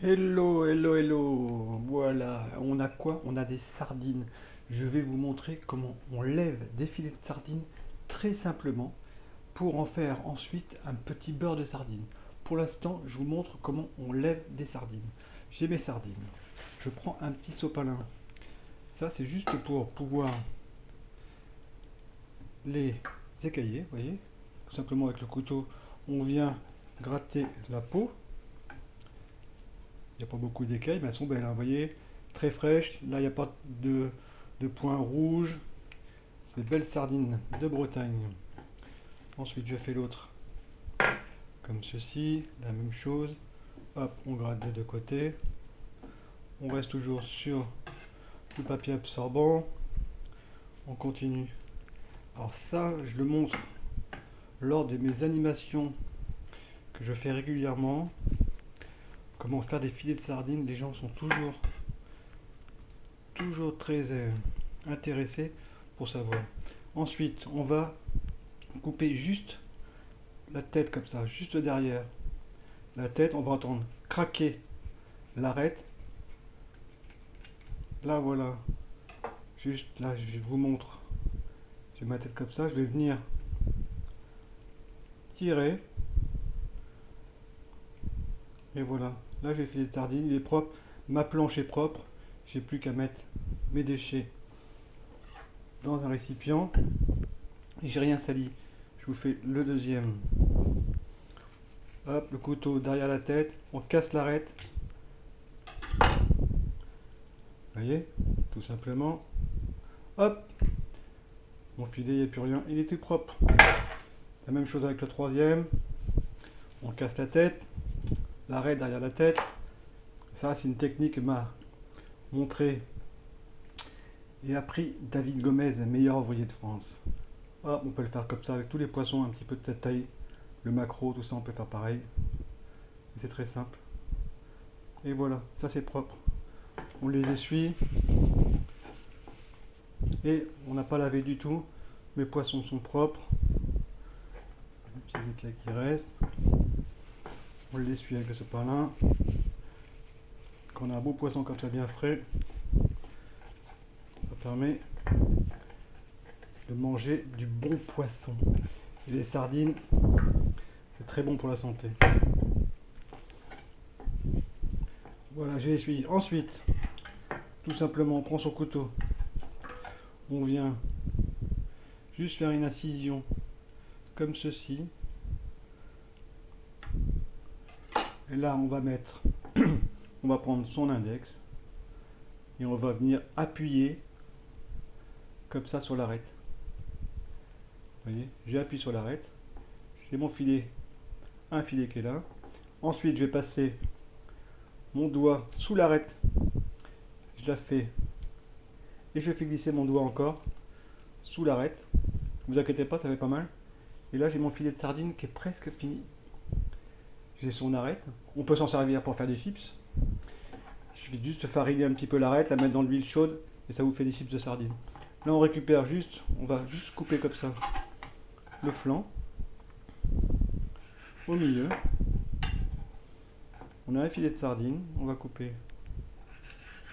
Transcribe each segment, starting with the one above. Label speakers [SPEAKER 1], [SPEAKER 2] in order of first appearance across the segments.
[SPEAKER 1] Hello, hello, hello. Voilà, on a quoi? On a des sardines. Je vais vous montrer comment on lève des filets de sardines très simplement pour en faire ensuite un petit beurre de sardines. Pour l'instant, je vous montre comment on lève des sardines. J'ai mes sardines. Je prends un petit sopalin. Ça, c'est juste pour pouvoir les écailler, vous voyez? Tout simplement avec le couteau, on vient gratter la peau. Il n'y a pas beaucoup d'écailles, mais elles sont belles, hein, vous voyez, très fraîches. Là, il n'y a pas de points rouges. C'est des belles sardines de Bretagne. Ensuite, je fais l'autre comme ceci, la même chose. Hop, on gratte des deux côtés. On reste toujours sur le papier absorbant. On continue. Alors ça, je le montre lors de mes animations que je fais régulièrement. Comment faire des filets de sardines. Les gens sont toujours très intéressés pour savoir. Ensuite, on va couper juste la tête comme ça, juste derrière. La tête, on va entendre craquer l'arête. Là, voilà. Juste là, je vous montre. J'ai ma tête comme ça, je vais venir tirer. Et voilà. Là, j'ai fait des sardines, il est propre. Ma planche est propre. J'ai plus qu'à mettre mes déchets dans un récipient. Et j'ai rien sali. Je vous fais le deuxième. Hop, le couteau derrière la tête. On casse l'arête. Vous voyez, tout simplement. Hop, mon filet, il n'y a plus rien. Il est tout propre. La même chose avec le troisième. On casse la tête. L'arrêt derrière la tête. Ça, c'est une technique que m'a montré et appris David Gomez, meilleur ouvrier de France. Hop, on peut le faire comme ça avec tous les poissons un petit peu de cette taille. Le maquereau, tout ça, on peut faire pareil. C'est très simple. Et voilà, ça c'est propre. On les essuie. Et on n'a pas lavé du tout. Mes poissons sont propres. Les petits écailles qui restent. On l'essuie avec le sopalin. Quand on a un beau poisson comme ça bien frais, ça permet de manger du bon poisson. Et les sardines, c'est très bon pour la santé. Voilà, j'ai essuyé. Ensuite, tout simplement, on prend son couteau. On vient juste faire une incision comme ceci. Et là, on va mettre, on va prendre son index et on va venir appuyer comme ça sur l'arête. Vous voyez, j'ai appuyé sur l'arête. J'ai mon filet, un filet qui est là. Ensuite, je vais passer mon doigt sous l'arête. Je la fais et je fais glisser mon doigt encore sous l'arête. Ne vous inquiétez pas, ça fait pas mal. Et là, j'ai mon filet de sardine qui est presque fini. J'ai son arête. On peut s'en servir pour faire des chips. Il suffit juste de fariner un petit peu l'arête, la mettre dans l'huile chaude et ça vous fait des chips de sardines. Là, on récupère juste, on va juste couper comme ça le flanc au milieu. On a un filet de sardine, on va couper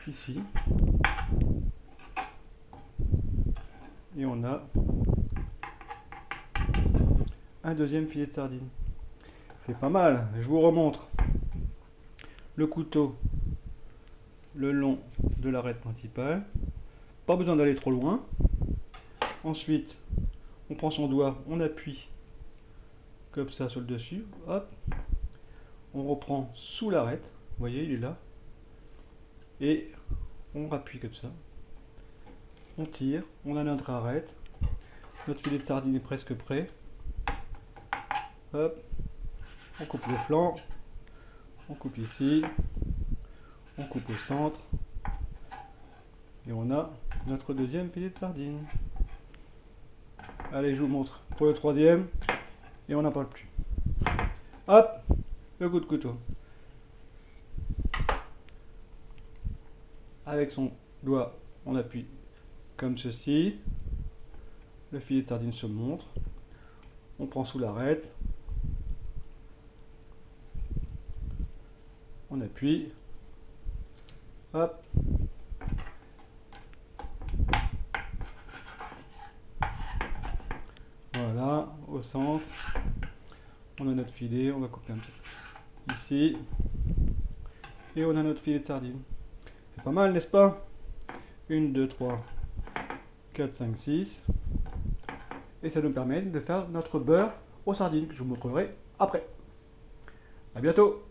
[SPEAKER 1] ici. Et on a un deuxième filet de sardine. C'est pas mal, je vous remontre. Le couteau le long de l'arête principale. Pas besoin d'aller trop loin. Ensuite, on prend son doigt, on appuie comme ça sur le dessus. Hop. On reprend sous l'arête. Vous voyez, il est là. Et on appuie comme ça. On tire, on a notre arête. Notre filet de sardine est presque prêt. Hop. On coupe le flanc. On coupe ici. On coupe au centre. Et on a notre deuxième filet de sardine. Allez, je vous montre pour le troisième. Et on n'en parle plus. Hop, le coup de couteau. Avec son doigt, on appuie comme ceci. Le filet de sardine se montre. On prend sous l'arête. On appuie. Hop. Voilà, au centre. On a notre filet, on va couper un petit peu ici. Et on a notre filet de sardine. C'est pas mal, n'est-ce pas? 1, 2, 3, 4, 5, 6. Et ça nous permet de faire notre beurre aux sardines, que je vous montrerai après. A bientôt!